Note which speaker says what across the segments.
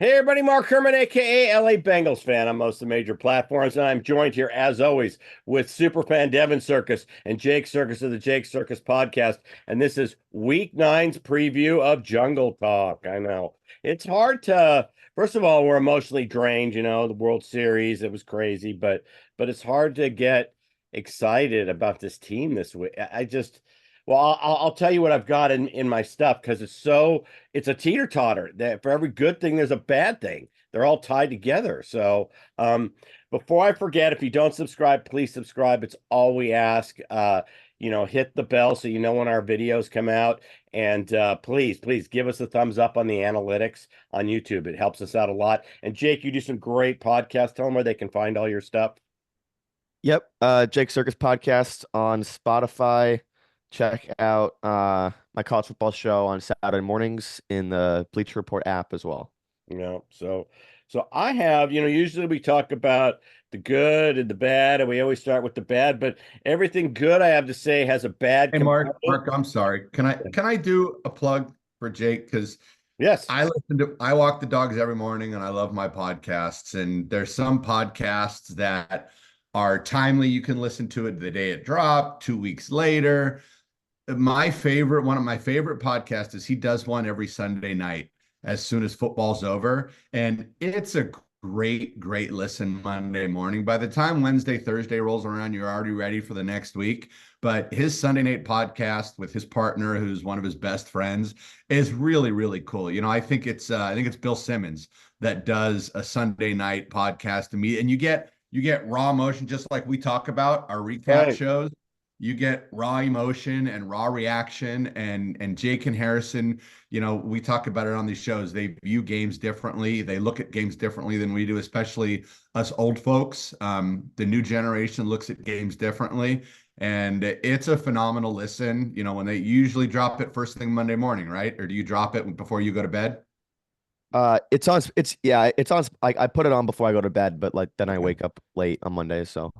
Speaker 1: Hey everybody, Mark Herman, aka LA Bengals fan on most of the major platforms, and I'm joined here as always with superfan Devin Circus and Jake Circus of the Jake Circus podcast. And this is week nine's preview of Jungle Talk. I know it's hard to, first of all, we're emotionally drained, the World Series, it was crazy, but it's hard to get excited about this team this week. I just well, I'll tell you what I've got in my stuff because it's a teeter-totter that for every good thing there's a bad thing. They're all tied together. So before I forget, if you don't subscribe, please subscribe. It's all we ask. Hit the bell so you know when our videos come out. And please give us a thumbs up on the analytics on YouTube. It helps us out a lot. And Jake, you do some great podcasts. Tell them where they can find all your stuff.
Speaker 2: Yep. Jake Circus podcast on Spotify. Check out my college football show on Saturday mornings in the Bleacher Report app as well.
Speaker 1: So I have, usually we talk about the good and the bad, and we always start with the bad, but everything good I have to say has a bad
Speaker 3: Hey
Speaker 1: component.
Speaker 3: Mark, I'm sorry. Can I do a plug for Jake? Because
Speaker 1: Yes.
Speaker 3: I walk the dogs every morning and I love my podcasts. And there's some podcasts that are timely. You can listen to it the day it dropped, 2 weeks later. One of my favorite podcasts is he does one every Sunday night as soon as football's over. And it's a great listen Monday morning. By the time Wednesday, Thursday rolls around, you're already ready for the next week. But his Sunday night podcast with his partner, who's one of his best friends, is really cool. I think it's Bill Simmons that does a Sunday night podcast to me, and you get raw emotion, just like we talk about our recap shows. You get raw emotion and raw reaction, and Jake and Harrison, we talk about it on these shows. They view games differently. They look at games differently than we do, especially us old folks. The new generation looks at games differently, and it's a phenomenal listen. When they usually drop it first thing Monday morning, right? Or do you drop it before you go to bed?
Speaker 2: It's on. It's on. I put it on before I go to bed, but then I wake up late on Monday, so.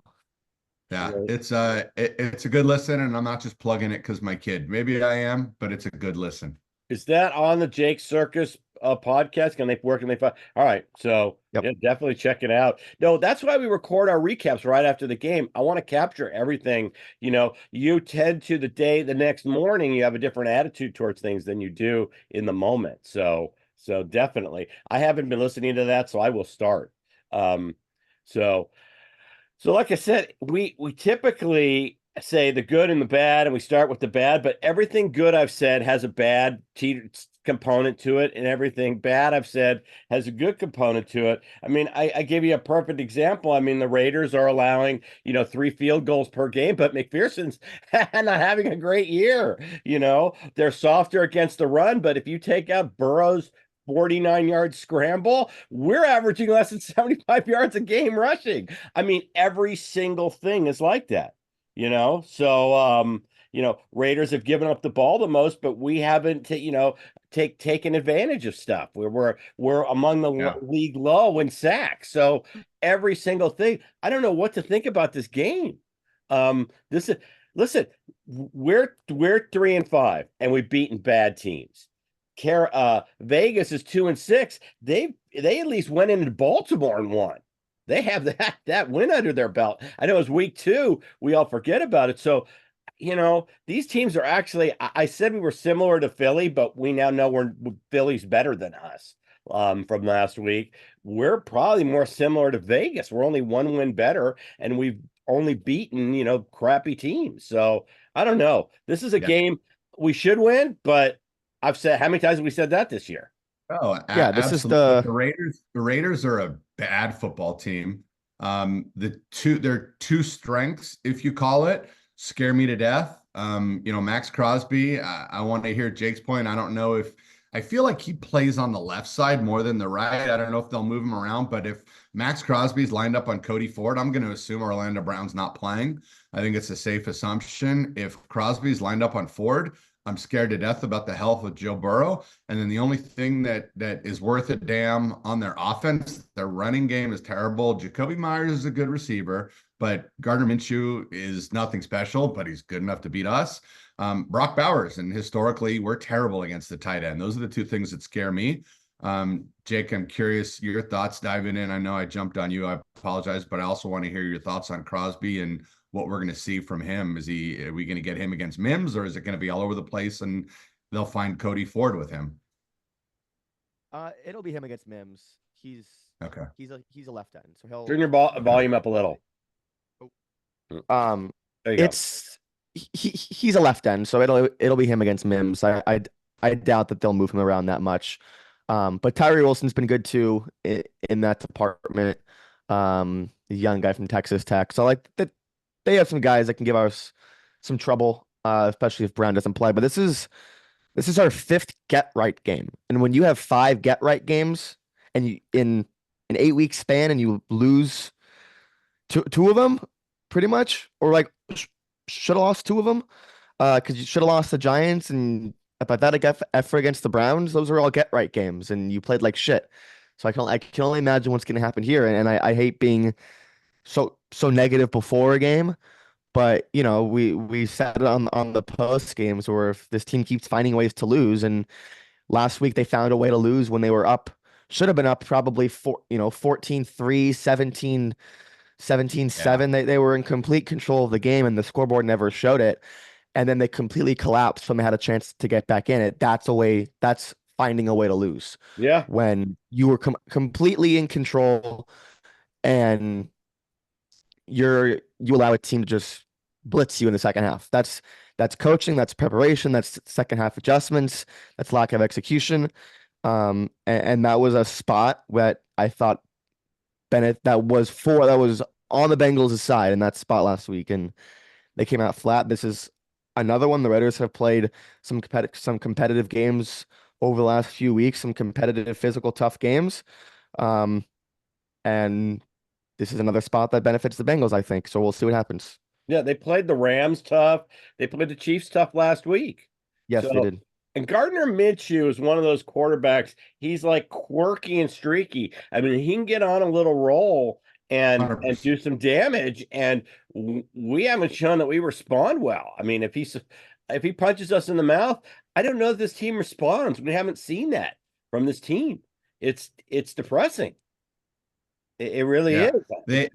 Speaker 3: Yeah, it's a good listen, and I'm not just plugging it because my kid. Maybe I am, but it's a good listen.
Speaker 1: Is that on the Jake Circus podcast? Where can they find? All right, so
Speaker 2: Yep.
Speaker 1: Yeah, definitely check it out. No, that's why we record our recaps right after the game. I want to capture everything. You tend to the next morning, you have a different attitude towards things than you do in the moment. So definitely, I haven't been listening to that, so I will start. Um, so. So, like I said, we typically say the good and the bad, and we start with the bad. But everything good I've said has a bad component to it, and everything bad I've said has a good component to it. I mean, I gave you a perfect example. I mean, the Raiders are allowing 3 field goals per game, but McPherson's not having a great year. They're softer against the run, but if you take out Burrow's 49-yard scramble, we're averaging less than 75 yards a game rushing. I mean, every single thing is like that, So, Raiders have given up the ball the most, but we haven't, taken advantage of stuff. We're among the league low in sacks. So every single thing, I don't know what to think about this game. Listen, we're 3-5, and we've beaten bad teams. Vegas is 2-6. They at least went into Baltimore and won. They have that win under their belt. I know it's week 2. We all forget about it. So, these teams are actually. I said we were similar to Philly, but we now know Philly's better than us. From last week, we're probably more similar to Vegas. We're only 1 win better, and we've only beaten crappy teams. So I don't know. This is a game we should win, but I've said, how many times have we said that this year?
Speaker 3: Oh,
Speaker 2: Yeah, this is
Speaker 3: absolutely. The Raiders are a bad football team. Their two strengths, if you call it, scare me to death. Max Crosby, I want to hear Jake's point. I feel like he plays on the left side more than the right. I don't know if they'll move him around, but if Max Crosby's lined up on Cody Ford, I'm going to assume Orlando Brown's not playing. I think it's a safe assumption. If Crosby's lined up on Ford, I'm scared to death about the health of Joe Burrow. And then the only thing that is worth a damn on their offense, their running game is terrible. Jacoby Myers is a good receiver, but Gardner Minshew is nothing special, but he's good enough to beat us. Brock Bowers, and historically, we're terrible against the tight end. Those are the two things that scare me. Jake, I'm curious your thoughts diving in. I know I jumped on you. I apologize, but I also want to hear your thoughts on Crosby and what we're going to see from him. Are we going to get him against Mims, or is it going to be all over the place and they'll find Cody Ford with him?
Speaker 2: It'll be him against Mims. He's
Speaker 3: Okay.
Speaker 2: he's a left end, so he'll
Speaker 1: Turn your volume up a little. There you go.
Speaker 2: He's a left end, so it'll be him against Mims. I doubt that they'll move him around that much. But Tyree Wilson's been good too in that department. The young guy from Texas Tech. So like that, they have some guys that can give us some trouble, especially if Brown doesn't play. But this is our fifth get right game, and when you have 5 get right games and you in an 8-week span and you lose two of them, pretty much, or like should have lost 2 of them, because you should have lost the Giants and a pathetic effort against the Browns. Those were all get right games, and you played like shit. So I can only imagine what's going to happen here, and I hate being so negative before a game. But you know, we said it on the post games where if this team keeps finding ways to lose, and last week they found a way to lose when they were up, should have been up probably 14-3, 17-7. They were in complete control of the game, and the scoreboard never showed it. And then they completely collapsed when they had a chance to get back in it. That's finding a way to lose.
Speaker 1: Yeah.
Speaker 2: When you were completely in control and you allow a team to just blitz you in the second half. That's coaching, that's preparation, that's second half adjustments, that's lack of execution. And that was a spot that I thought Bennett that was on the Bengals' side in that spot last week, and they came out flat. This is another one. The Raiders have played some competitive games over the last few weeks, some competitive, physical, tough games. And this is another spot that benefits the Bengals, I think. So we'll see what happens.
Speaker 1: Yeah, they played the Rams tough. They played the Chiefs tough last week.
Speaker 2: Yes, they did.
Speaker 1: And Gardner Minshew is one of those quarterbacks. He's like quirky and streaky. I mean, he can get on a little roll and
Speaker 3: 100%.
Speaker 1: do some damage. And we haven't shown that we respond well. I mean, if he punches us in the mouth, I don't know if this team responds. We haven't seen that from this team. It's depressing. It really is.
Speaker 3: The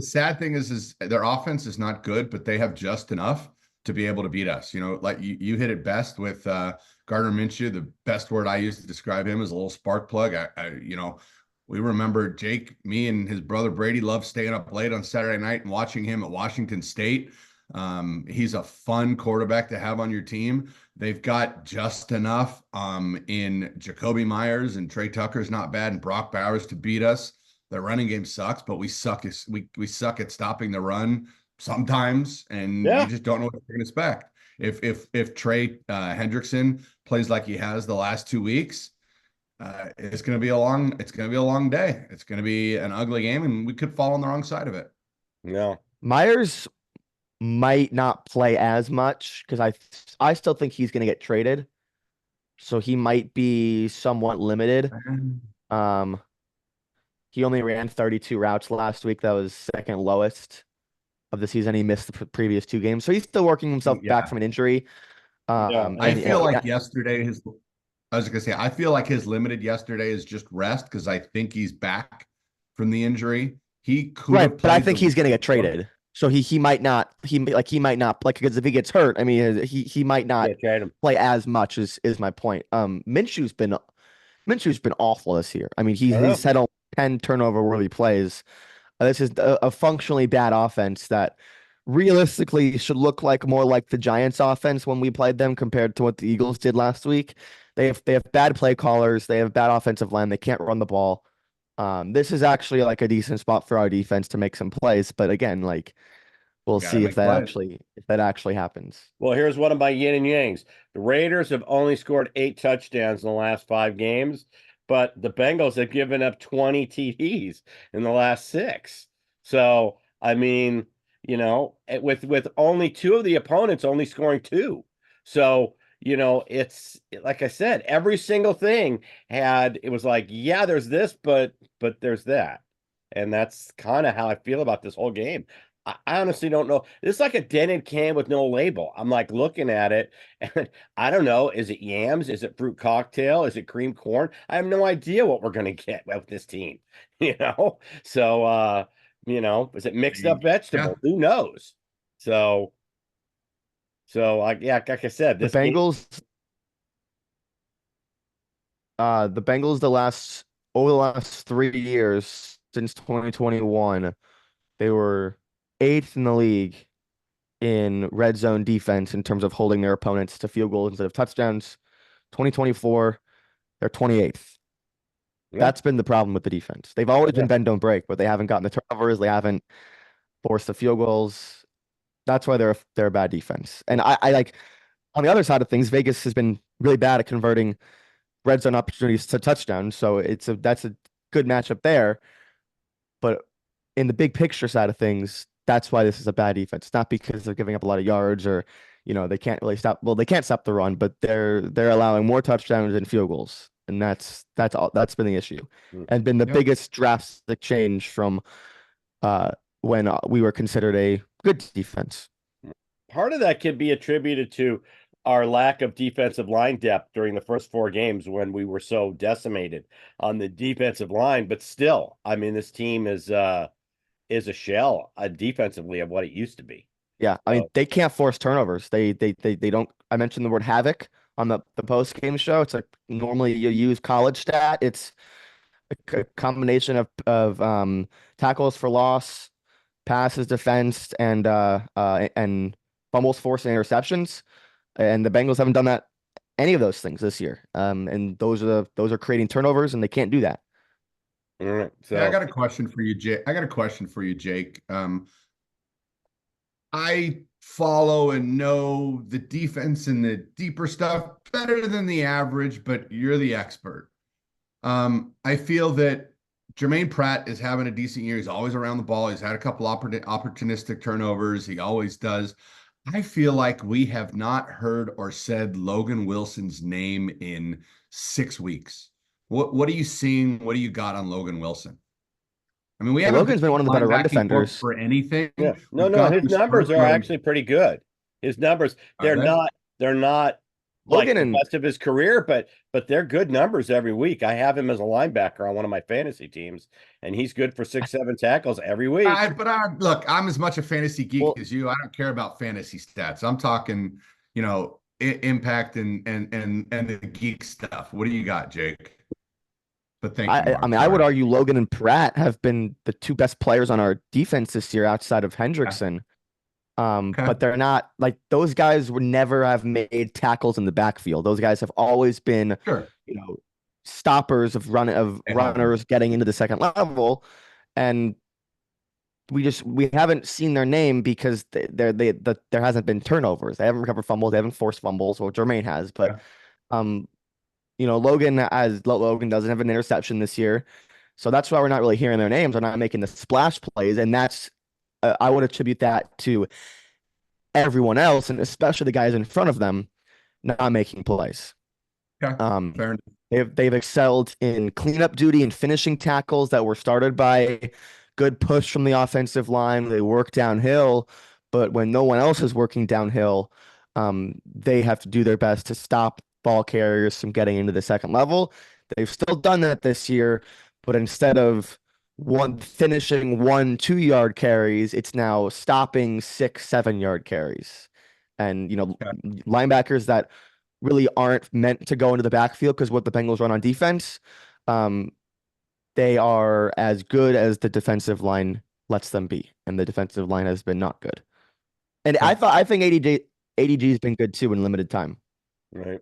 Speaker 3: sad thing is their offense is not good, but they have just enough to be able to beat us. You know, like you hit it best with Gardner Minshew. The best word I use to describe him is a little spark plug. We remember Jake, me and his brother Brady loved staying up late on Saturday night and watching him at Washington State. He's a fun quarterback to have on your team. They've got just enough in Jacoby Myers, and Trey Tucker's not bad, and Brock Bowers to beat us. Their running game sucks, but we suck at stopping the run sometimes, and you just don't know what you're going to expect. If Trey Hendrickson plays like he has the last 2 weeks, it's going to be a long day. It's going to be an ugly game, and we could fall on the wrong side of it.
Speaker 1: No,
Speaker 2: Myers might not play as much because I still think he's going to get traded, so he might be somewhat limited. He only ran 32 routes last week. That was second lowest of the season. He missed the previous 2 games, so he's still working himself back from an injury.
Speaker 3: I feel like yesterday I was gonna say, I feel like his limited yesterday is just rest because I think he's back from the injury. He could have
Speaker 2: but I think he's gonna get traded. So he might not because if he gets hurt, I mean he might not play as much is my point. Minshew's been awful this year. I mean he's had 10 turnover worthy plays. This is a functionally bad offense that realistically should look like more like the Giants offense when we played them compared to what the Eagles did last week. They have bad play callers. They have bad offensive line. They can't run the ball. This is actually like a decent spot for our defense to make some plays. But again, like we'll see if that actually happens.
Speaker 1: Well, here's one of my yin and yangs. The Raiders have only scored 8 touchdowns in the last 5 games, but the Bengals have given up 20 TDs in the last 6. So, I mean, you know, with only 2 of the opponents only scoring 2. So, you know, it's like I said, every single thing it was like, yeah, there's this, but there's that. And that's kind of how I feel about this whole game. I honestly don't know. It's like a dented can with no label. I'm like looking at it, and I don't know. Is it yams? Is it fruit cocktail? Is it cream corn? I have no idea what we're gonna get with this team. You know, so is it mixed up
Speaker 3: Yeah.
Speaker 1: vegetables? Who knows? So, yeah, like I said,
Speaker 2: The
Speaker 1: this game.
Speaker 2: Bengals, the Bengals, over the last 3 years since 2021, they were eighth in the league in red zone defense in terms of holding their opponents to field goals instead of touchdowns. 2024, they're 28th.
Speaker 1: Yeah,
Speaker 2: That's been the problem with the defense. They've always
Speaker 1: yeah.
Speaker 2: been bend don't break, but they haven't gotten the turnovers. They haven't forced the field goals. That's why they're a bad defense. And I like on the other side of things, Vegas has been really bad at converting red zone opportunities to touchdowns. So that's a good matchup there. But in the big picture side of things, that's why this is a bad defense. Not because they're giving up a lot of yards or, they can't really stop. Well, they can't stop the run, but they're allowing more touchdowns and field goals, and that's all. That's been the issue,
Speaker 1: Mm.
Speaker 2: and been the
Speaker 3: Yep.
Speaker 2: biggest drastic change from when we were considered a good defense.
Speaker 1: Part of that could be attributed to our lack of defensive line depth during the first 4 games when we were so decimated on the defensive line. But still, I mean, this team is a shell defensively of what it used to be.
Speaker 2: Yeah, I mean
Speaker 1: So,
Speaker 2: they can't force turnovers. They don't. I mentioned the word havoc on the post game show. It's like normally you use college stat. It's a combination of tackles for loss, passes defensed, and fumbles forced and interceptions. And the Bengals haven't done that any of those things this year. And those are creating turnovers, and they can't do that.
Speaker 1: all right.
Speaker 3: Yeah, I
Speaker 1: So
Speaker 3: got a question for you, Jake. I follow and know the defense and the deeper stuff better than the average, but you're the expert. I feel that Jermaine Pratt is having a decent year. He's always around the ball. He's had a couple opportunistic turnovers. He always does. I feel like we have not heard or said Logan Wilson's name in 6 weeks. What are you seeing? What do you got on Logan Wilson? I mean, we
Speaker 2: Well,
Speaker 3: haven't been
Speaker 2: Logan's been one of the better run
Speaker 3: linebacking book
Speaker 2: defenders.
Speaker 3: for anything.
Speaker 1: yeah, no,
Speaker 3: We've
Speaker 1: no,
Speaker 3: gone
Speaker 1: his
Speaker 3: through
Speaker 1: numbers
Speaker 3: spurts
Speaker 1: are
Speaker 3: where
Speaker 1: actually pretty good. His numbers,
Speaker 3: are they?
Speaker 1: they're not like
Speaker 2: Logan
Speaker 1: the
Speaker 2: and
Speaker 1: best of his career, but they're good numbers every week. I have him as a linebacker on one of my fantasy teams, and he's good for 6, 7 tackles every week.
Speaker 3: Look, I'm as much a fantasy geek
Speaker 2: well,
Speaker 3: as you. I don't care about fantasy stats. I'm talking, impact and the geek stuff. What do you got, Jake? But thank you,
Speaker 2: I
Speaker 3: Mark.
Speaker 2: mean, I would
Speaker 3: Sorry.
Speaker 2: argue Logan and Pratt have been the two best players on our defense this year outside of
Speaker 3: Yeah.
Speaker 2: Hendrickson.
Speaker 3: Okay.
Speaker 2: But they're not like those guys would never have made tackles in the backfield. Those guys have always been,
Speaker 3: Sure.
Speaker 2: stoppers of
Speaker 3: They have been.
Speaker 2: runners getting into the second level. And we haven't seen their name because there hasn't been turnovers. They haven't recovered fumbles, they haven't forced fumbles, well, Jermaine has, but um Logan doesn't have an interception this year. So that's why we're not really hearing their names. They're not making the splash plays. And that's, I would attribute that to everyone else, and especially the guys in front of them not making plays.
Speaker 3: Okay.
Speaker 2: Um,
Speaker 3: Fair enough.
Speaker 2: they've excelled in cleanup duty and finishing tackles that were started by good push from the offensive line. They work downhill, but when no one else is working downhill, they have to do their best to stop ball carriers from getting into the second level. They've still done that this year, but instead of finishing 1 2 yard carries, it's now stopping 6 7 yard carries. And
Speaker 3: Okay.
Speaker 2: linebackers that really aren't meant to go into the backfield because what the Bengals run on defense, they are as good as the defensive line lets them be, and the defensive line has been not good. And
Speaker 3: Okay.
Speaker 2: I think ADG has been good too in limited time.
Speaker 1: Right.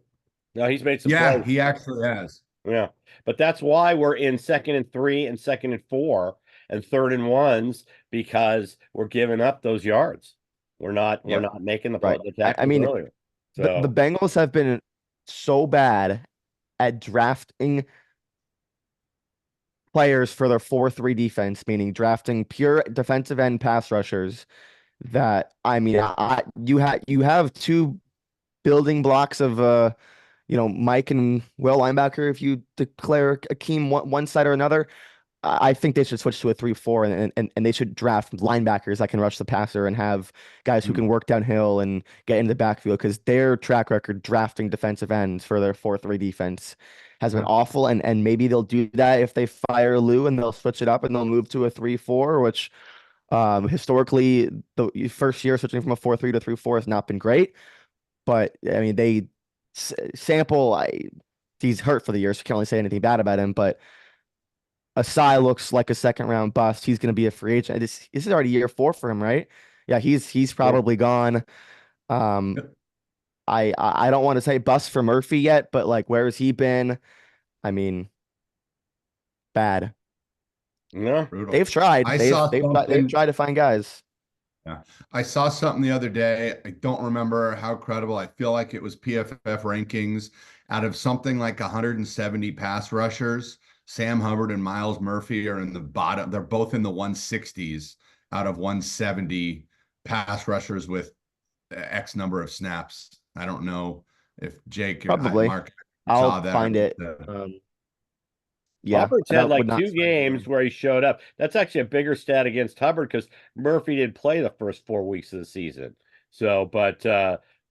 Speaker 1: No, he's made some
Speaker 3: Yeah,
Speaker 1: plays.
Speaker 3: he actually has.
Speaker 1: Yeah. But that's why we're in 2nd and 3 and 2nd and 4 and 3rd and 1s because we're giving up those yards. We're not making the
Speaker 2: Right.
Speaker 1: tackles
Speaker 2: mean,
Speaker 1: earlier.
Speaker 2: the
Speaker 1: So
Speaker 2: Bengals have been so bad at drafting players for their 4-3 defense, meaning drafting pure defensive end pass rushers. That I mean, you have two building blocks of Mike and Will linebacker. If you declare Akeem one side or another, I think they should switch to a 3-4 and they should draft linebackers that can rush the passer and have guys who
Speaker 3: Mm.
Speaker 2: can work downhill and get into the backfield because their track record drafting defensive ends for their 4-3 defense has been
Speaker 3: Yeah.
Speaker 2: awful. And maybe they'll do that if they fire Lou and they'll switch it up and they'll move to a 3-4, which historically the first year switching from a 4-3 to 3-4 has not been great. But I mean, Sample, he's hurt for the year, so can't really say anything bad about him. But Asai looks like a second round bust. He's going to be a free agent. This is already year 4 for him, right? Yeah, he's probably gone. Um,
Speaker 3: Yep.
Speaker 2: I don't want to say bust for Murphy yet, but like, where has he been? I mean, bad.
Speaker 1: No.
Speaker 3: Brutal.
Speaker 2: They've tried.
Speaker 3: I
Speaker 2: They've
Speaker 3: saw
Speaker 2: they've tried, they've
Speaker 3: something.
Speaker 2: tried to find guys.
Speaker 3: Yeah. I saw something the other day. I don't remember how credible. I feel like it was PFF rankings out of something like 170 pass rushers. Sam Hubbard and Miles Murphy are in the bottom. They're both in the 160s out of 170 pass rushers with X number of snaps. I don't know if Jake or
Speaker 2: Probably.
Speaker 3: Mark saw
Speaker 2: I'll
Speaker 3: that.
Speaker 2: find it. Yeah,
Speaker 1: Hubbard's had
Speaker 2: that would
Speaker 1: like
Speaker 2: not
Speaker 1: 2 games where he showed up. That's actually a bigger stat against Hubbard because Murphy didn't play the first 4 weeks of the season. So, but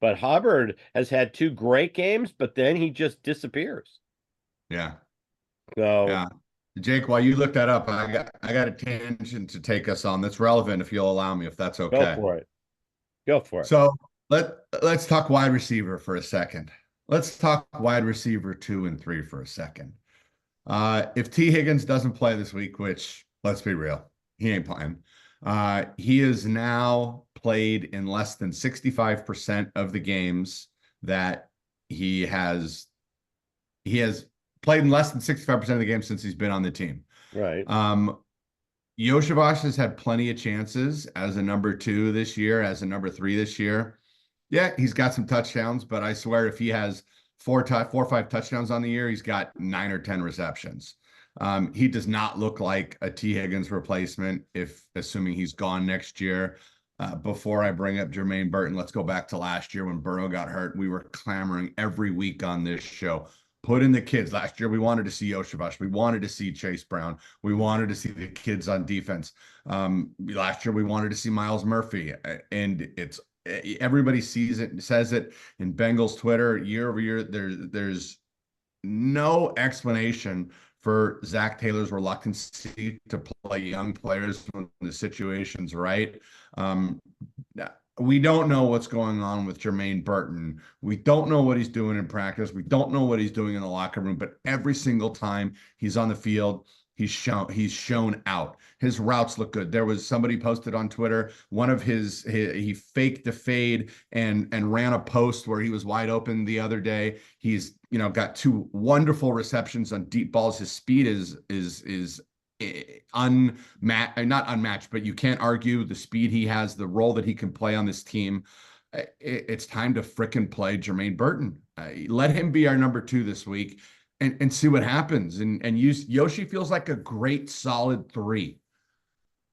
Speaker 1: Hubbard has had 2 great games, but then he just disappears.
Speaker 3: Yeah.
Speaker 1: So
Speaker 3: Yeah. Jake, while you look that up, I got a tangent to take us on that's relevant if you'll allow me, if that's
Speaker 1: go
Speaker 3: okay.
Speaker 1: for it. Go for it.
Speaker 3: So let's talk wide receiver for a second. Let's talk wide receiver 2 and 3 for a second. If T. Higgins doesn't play this week, which let's be real, he ain't playing. He has now played in less than 65% of the games that he has played in less than 65% of the games since he's been on the team.
Speaker 1: Right.
Speaker 3: Yoshivas has had plenty of chances as a number 2 this year, as a number 3 this year. Yeah, he's got some touchdowns, but I swear if he has 4 or 5 touchdowns on the year, he's got 9 or 10 receptions. He does not look like a T. Higgins replacement, assuming he's gone next year. Before I bring up Jermaine Burton, let's go back to last year when Burrow got hurt. We were clamoring every week on this show. Put in the kids. Last year, we wanted to see Yoshivas. We wanted to see Chase Brown. We wanted to see the kids on defense. Last year, we wanted to see Miles Murphy. And everybody sees it and says it in Bengals Twitter year over year. There's no explanation for Zach Taylor's reluctance to play young players when the situation's right. We don't know what's going on with Jermaine Burton. We don't know what he's doing in practice. We don't know what he's doing in the locker room, but every single time he's on the field, he's shown out. His routes look good. There was somebody posted on Twitter, one of he faked the fade and ran a post where he was wide open the other day. He's got 2 wonderful receptions on deep balls. His speed is not unmatched, but you can't argue the speed he has, the role that he can play on this team. It's time to frickin' play Jermaine Burton. Let him be our number 2 this week and see what happens. And Yoshi feels like a great solid 3.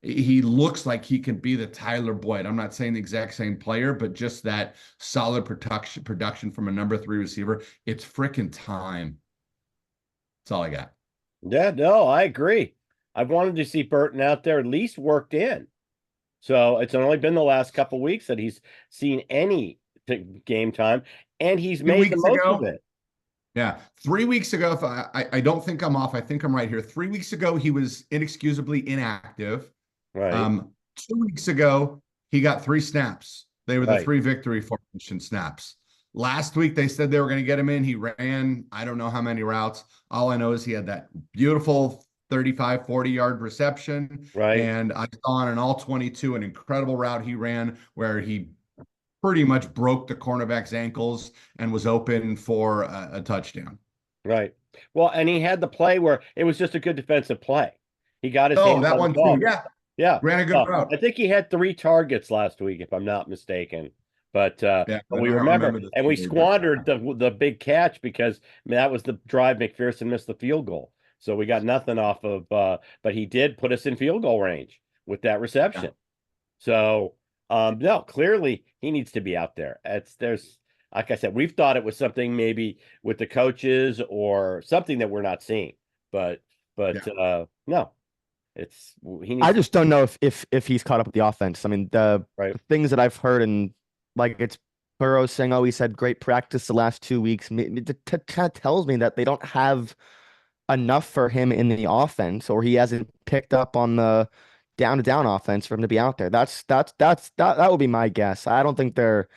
Speaker 3: He looks like he can be the Tyler Boyd. I'm not saying the exact same player, but just that solid production from a number 3 receiver. It's frickin' time. That's all I got.
Speaker 1: Yeah, no, I agree. I've wanted to see Burton out there at least worked in. So it's only been the last couple weeks that he's seen any game time, and he's
Speaker 3: 2
Speaker 1: made the
Speaker 3: weeks
Speaker 1: most
Speaker 3: ago,
Speaker 1: of it.
Speaker 3: Yeah. 3 weeks ago, if I don't think I'm off. I think I'm right here. 3 weeks ago, he was inexcusably inactive.
Speaker 1: Right.
Speaker 3: 2 weeks ago, he got 3 snaps. They were the
Speaker 1: Right.
Speaker 3: 3 victory formation snaps. Last week, they said they were going to get him in. He ran, I don't know how many routes. All I know is he had that beautiful 35, 40-yard reception.
Speaker 1: Right.
Speaker 3: And I saw on an all 22, an incredible route he ran where he pretty much broke the cornerback's ankles and was open for a touchdown.
Speaker 1: Right. Well, and he had the play where it was just a good defensive play. He got his
Speaker 3: Oh,
Speaker 1: hands
Speaker 3: that
Speaker 1: on
Speaker 3: one
Speaker 1: the ball.
Speaker 3: too. Yeah.
Speaker 1: Yeah.
Speaker 3: Ran a good route.
Speaker 1: I think he had 3 targets last week, if I'm not mistaken. But
Speaker 3: Yeah,
Speaker 1: but we
Speaker 3: I
Speaker 1: remember
Speaker 3: the
Speaker 1: and we
Speaker 3: three.
Speaker 1: squandered the big catch because that was the drive McPherson missed the field goal. So we got nothing off of but he did put us in field goal range with that reception.
Speaker 3: Yeah.
Speaker 1: So no, clearly he needs to be out there. There's like I said, we've thought it was something maybe with the coaches or something that we're not seeing. But no, he
Speaker 2: I
Speaker 1: needs
Speaker 2: just don't know if he's caught up with the offense. I mean,
Speaker 1: right.
Speaker 2: the things that I've heard and like it's Burrow saying, "Oh, he's had great practice the last 2 weeks." It kind of tells me that they don't have enough for him in the offense, or he hasn't picked up on the down to down offense for him to be out there. That would be my guess. I don't think they're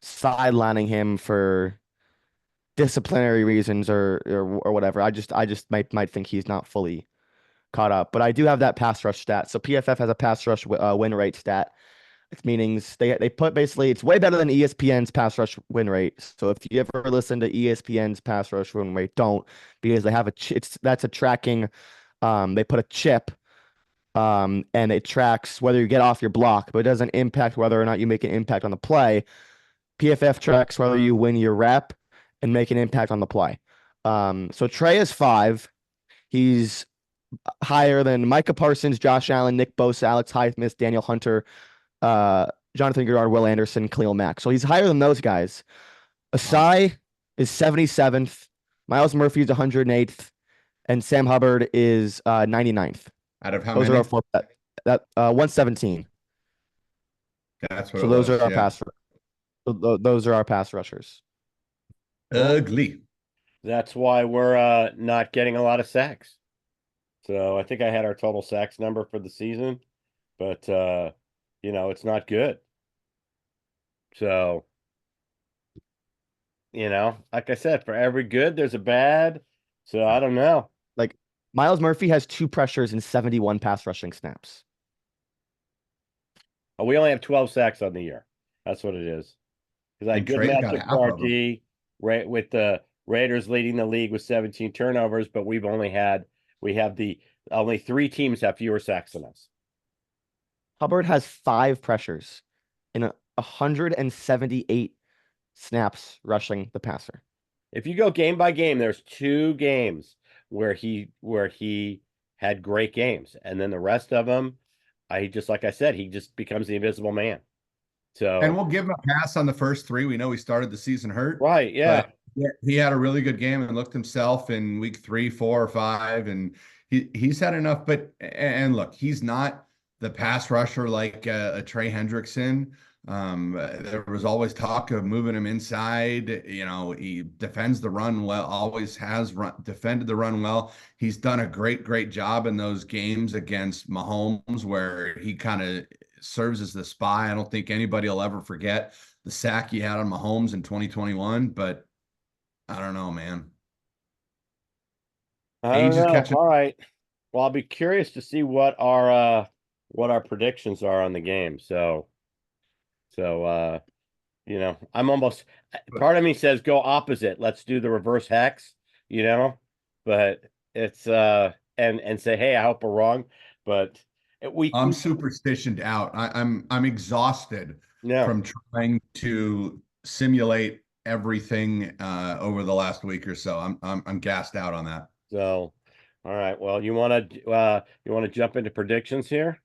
Speaker 2: sidelining him for disciplinary reasons or whatever. I just might think he's not fully caught up. But I do have that pass rush stat. So PFF has a pass rush win rate stat. It's meanings they put basically it's way better than ESPN's pass rush win rate. So if you ever listen to ESPN's pass rush win rate, don't because they have that's a tracking. They put a chip and it tracks whether you get off your block, but it doesn't impact whether or not you make an impact on the play. PFF tracks whether you win your rep and make an impact on the play. So Trey is 5. He's higher than Micah Parsons, Josh Allen, Nick Bosa, Alex Highsmith, Daniel Hunter, uh, Jonathan Gerard, Will Anderson, Khalil Mack. So he's higher than those guys.
Speaker 3: Wow.
Speaker 2: Asai is 77th. Myles Murphy is 108th. And Sam Hubbard is 99th.
Speaker 3: Out of how
Speaker 2: Those are our
Speaker 3: many?
Speaker 2: four. That 117.
Speaker 3: That's what
Speaker 2: So
Speaker 3: it
Speaker 2: those are
Speaker 3: was.
Speaker 2: our
Speaker 3: Yeah.
Speaker 2: those are our pass rushers.
Speaker 1: Well,
Speaker 3: Ugly.
Speaker 1: that's why we're not getting a lot of sacks. So I think I had our total sacks number for the season, but it's not good. So, like I said, for every good, there's a bad. So I don't know.
Speaker 2: Like Myles Murphy has 2 pressures and 71 pass rushing snaps.
Speaker 1: We only have 12 sacks on the year. That's what it is. Because I had
Speaker 3: And
Speaker 1: good
Speaker 3: Trey's got
Speaker 1: matchup
Speaker 3: half
Speaker 1: for our
Speaker 3: of them.
Speaker 1: D, right, with the Raiders leading the league with 17 turnovers, but we have only 3 teams have fewer sacks than us.
Speaker 2: Hubbard has 5 pressures in 178 snaps rushing the passer.
Speaker 1: If you go game by game, there's 2 games where he had great games, and then the rest of them, just like I said, he just becomes the invisible man.
Speaker 3: And
Speaker 1: So
Speaker 3: we'll give him a pass on the first 3. We know he started the season hurt,
Speaker 1: right, yeah.
Speaker 3: but he had a really good game and looked himself in week 3, 4, or 5, and he's had enough. But and look, he's not the pass rusher like a Trey Hendrickson. There was always talk of moving him inside. He defends the run well, always has defended the run well. He's done a great job in those games against Mahomes where he kind of serves as the spy. I don't think anybody will ever forget the sack he had on Mahomes in 2021, but I don't know, man.
Speaker 1: I don't
Speaker 3: Age is
Speaker 1: know.
Speaker 3: catching.
Speaker 1: All right. Well, I'll be curious to see what our predictions are on the game. So I'm almost part of me says go opposite. Let's do the reverse hex, but it's and say, hey, I hope we're wrong. But
Speaker 3: I'm
Speaker 1: we
Speaker 3: superstitioned out. I'm exhausted
Speaker 1: no.
Speaker 3: from trying to simulate everything over the last week or so. I'm gassed out on that.
Speaker 1: So all right. Well, you want to jump into predictions here?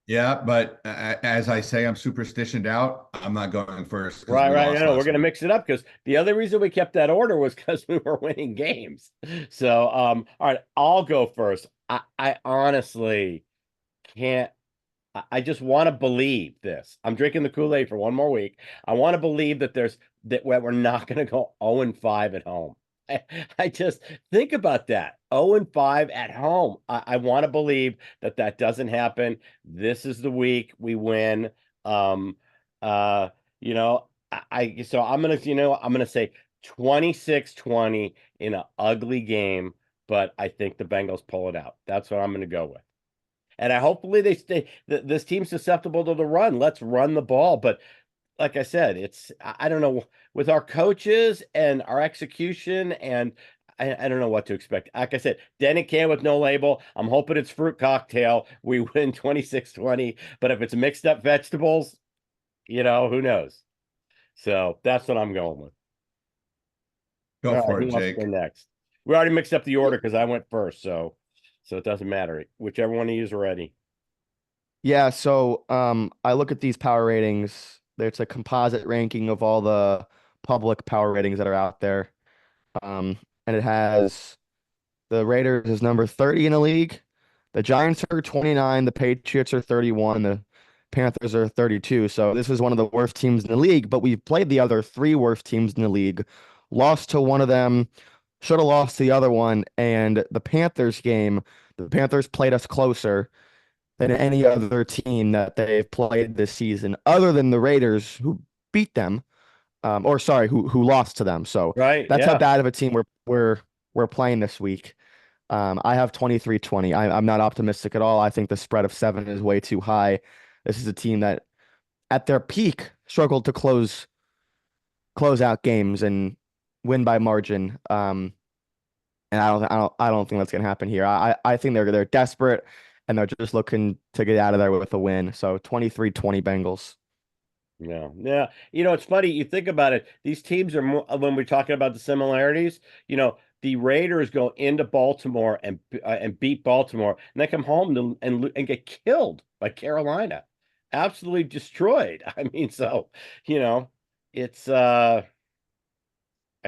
Speaker 3: Yeah, but as I say, I'm superstitioned out. I'm not going first because
Speaker 1: Right,
Speaker 3: we
Speaker 1: right.
Speaker 3: lost
Speaker 1: No, we're
Speaker 3: last
Speaker 1: gonna
Speaker 3: week.
Speaker 1: mix it up because the other reason we kept that order was because we were winning games. So, all right, I'll go first. I honestly can't. I just want to believe this. I'm drinking the Kool-Aid for one more week. I want to believe that we're not going to go 0-5 at home. I just think about that. 0-5 at home. I want to believe that doesn't happen. This is the week we win. Um, uh, so I'm gonna say 26-20 in an ugly game, but I think the Bengals pull it out. That's what I'm gonna go with. And hopefully they stay. This team's susceptible to the run. Let's run the ball. But like I said, I don't know with our coaches and our execution, and I don't know what to expect. Like I said, Denny can with no label. I'm hoping it's fruit cocktail. We win 26-20. But if it's mixed up vegetables, who knows? So that's what I'm going with. All
Speaker 3: Go
Speaker 1: right,
Speaker 3: for
Speaker 1: who
Speaker 3: it,
Speaker 1: wants to go
Speaker 3: Jake.
Speaker 1: next? We already mixed up the order because I went first, so it doesn't matter. Whichever one of you is ready.
Speaker 2: Yeah, so I look at these power ratings. There's a composite ranking of all the public power ratings that are out there. And it has the Raiders is number 30 in the league, The Giants are 29, the Patriots are 31, the Panthers are 32. So this is one of the worst teams in the league, but we've played the other three worst teams in the league, lost to one of them, should have lost the other one. And the Panthers game, the Panthers played us closer than any other team that they've played this season, other than the Raiders, who beat them, or sorry, who lost to them. So
Speaker 1: Right.
Speaker 2: that's how
Speaker 1: Yeah.
Speaker 2: bad of a team we're playing this week. I have 23-20. I'm not optimistic at all. I think the spread of 7 is way too high. This is a team that at their peak struggled to close out games and win by margin. And I don't think that's gonna happen here. I think they're desperate and they're just looking to get out of there with a win. So 23-20 Bengals.
Speaker 1: Yeah. Yeah. It's funny. You think about it. These teams are more, when we're talking about the similarities, the Raiders go into Baltimore and beat Baltimore, and they come home and get killed by Carolina, absolutely destroyed. I mean, so it's like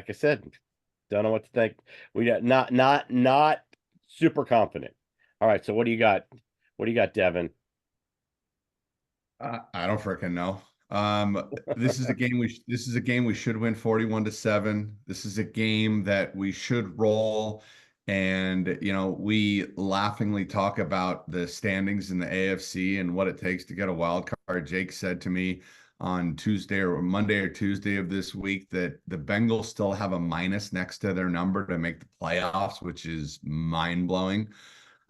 Speaker 1: I said, don't know what to think. We got not super confident. All right. So what do you got? What do you got, Devin?
Speaker 3: I don't freaking know. This is a game we should win 41-7. This is a game that we should roll. And we laughingly talk about the standings in the AFC and what it takes to get a wild card. Jake said to me on Tuesday or Monday or Tuesday of this week that the Bengals still have a minus next to their number to make the playoffs, which is mind-blowing.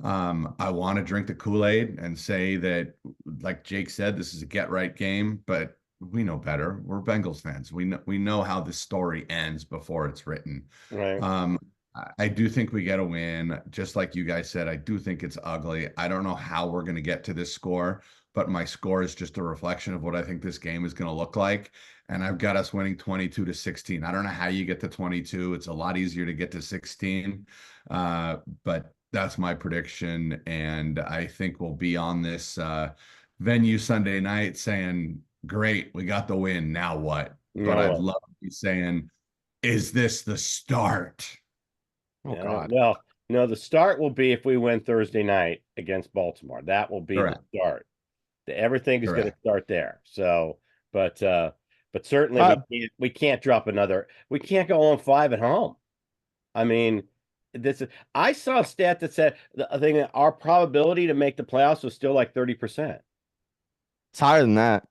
Speaker 3: I want to drink the Kool-Aid and say that, like Jake said, this is a get-right game, but we know better. We're Bengals fans. We know how the story ends before it's written.
Speaker 1: Right.
Speaker 3: I do think we get a win. Just like you guys said, I do think it's ugly. I don't know how we're going to get to this score, but my score is just a reflection of what I think this game is going to look like. And I've got us winning 22-16. I don't know how you get to 22. It's a lot easier to get to 16. But that's my prediction. And I think we'll be on this venue Sunday night saying, great, we got the win. Now what? But I'd love to be saying, is this the start?
Speaker 2: Oh, God.
Speaker 1: Well, the start will be if we win Thursday night against Baltimore. That will be
Speaker 3: Correct.
Speaker 1: the start. Everything is going to start there. So, but certainly we can't drop another. We can't go on 5 at home. I mean, I saw a stat that said I think that our probability to make the playoffs was still like 30%.
Speaker 2: It's higher than that.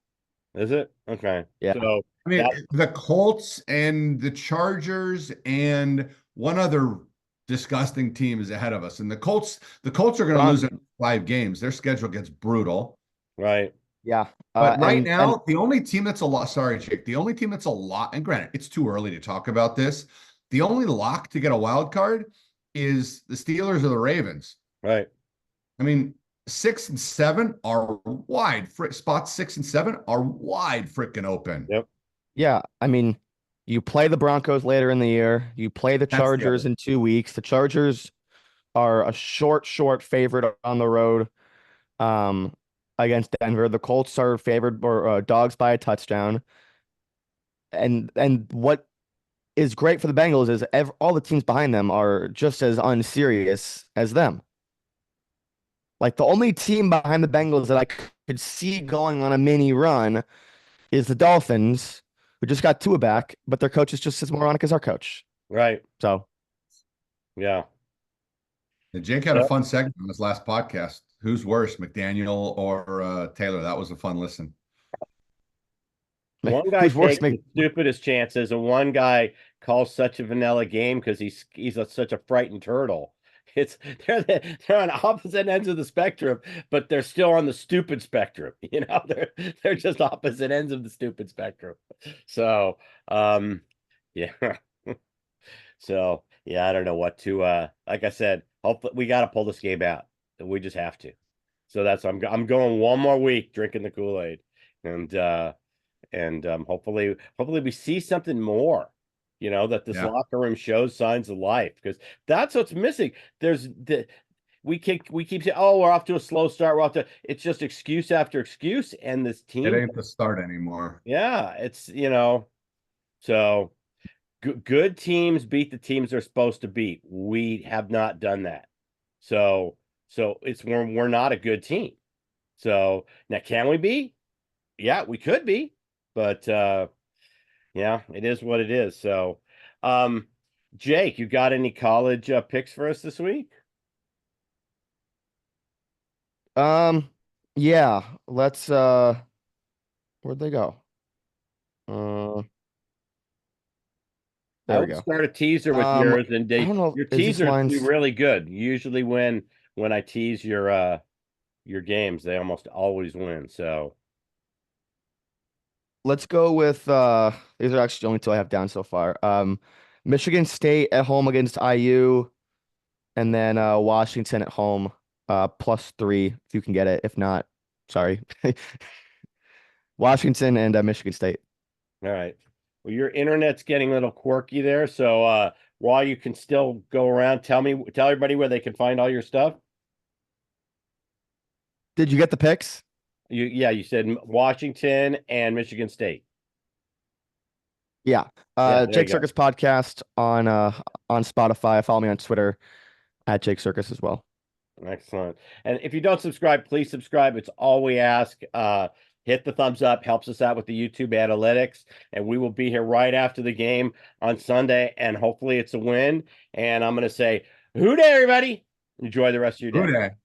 Speaker 1: Is it? Okay.
Speaker 2: Yeah.
Speaker 1: So
Speaker 3: I mean, the Colts and the Chargers and one other disgusting team is ahead of us. And the Colts are going to lose in 5 games. Their schedule gets brutal.
Speaker 1: Right.
Speaker 2: Yeah.
Speaker 3: But right now, the only team that's a lot, sorry, Jake, the only team that's a lot, and granted, it's too early to talk about this. The only lock to get a wild card is the Steelers or the Ravens.
Speaker 1: Right.
Speaker 3: I mean, 6 and 7 are wide. Spots 6 and 7 are wide freaking open.
Speaker 1: Yep.
Speaker 2: Yeah. I mean, you play the Broncos later in the year. You play the Chargers in 2 weeks. The Chargers are a short favorite on the road against Denver. The Colts are favored or dogs by a touchdown. And what is great for the Bengals is all the teams behind them are just as unserious as them. Like the only team behind the Bengals that I could see going on a mini run is the Dolphins, who just got Tua back, but their coach is just as moronic as our coach.
Speaker 1: Right.
Speaker 2: So,
Speaker 1: yeah.
Speaker 3: And Jake had a fun segment on his last podcast. Who's worse, McDaniel or Taylor? That was a fun listen.
Speaker 1: One guy takes the stupidest chances, and one guy calls such a vanilla game because he's such a frightened turtle. They're on opposite ends of the spectrum, but they're still on the stupid spectrum. They're just opposite ends of the stupid spectrum. So, yeah. So yeah, I don't know what to. Like I said, hopefully we got to pull this game out. We just have to. So I'm going one more week drinking the Kool-Aid, and hopefully we see something more. That this locker room shows signs of life, because that's what's missing. We keep saying, oh, we're off to a slow start. It's just excuse after excuse, and this team.
Speaker 3: It ain't the start anymore.
Speaker 1: Yeah, it's so good teams beat the teams they're supposed to beat. We have not done that. So So we're not a good team. So now can we be? Yeah, we could be, but yeah, it is what it is. So Jake, you got any college picks for us this week?
Speaker 2: Yeah, let's where'd they go? Uh
Speaker 1: I
Speaker 2: there we
Speaker 1: would
Speaker 2: go.
Speaker 1: start a teaser with yours, and
Speaker 2: I don't know,
Speaker 1: your
Speaker 2: is this
Speaker 1: teasers do
Speaker 2: line's
Speaker 1: really good. Usually when I tease your games, they almost always win. So
Speaker 2: let's go with these are actually the only two I have down so far. Michigan State at home against IU, and then Washington at home, +3 if you can get it. If not, sorry. Washington and Michigan State.
Speaker 1: all right. Well, your internet's getting a little quirky there. So while you can still go around, tell everybody where they can find all your stuff.
Speaker 2: Did you get the picks?
Speaker 1: You said Washington and Michigan State.
Speaker 2: Yeah.
Speaker 1: Yeah, there
Speaker 2: Jake
Speaker 1: you go.
Speaker 2: Circus podcast on Spotify. Follow me on Twitter at Jake Circus as well.
Speaker 1: Excellent. And if you don't subscribe, please subscribe. It's all we ask. Hit the thumbs up, helps us out with the YouTube analytics. And we will be here right after the game on Sunday. And hopefully it's a win. And I'm going to say, hoo day, everybody. Enjoy the rest of your day.
Speaker 3: Who dat?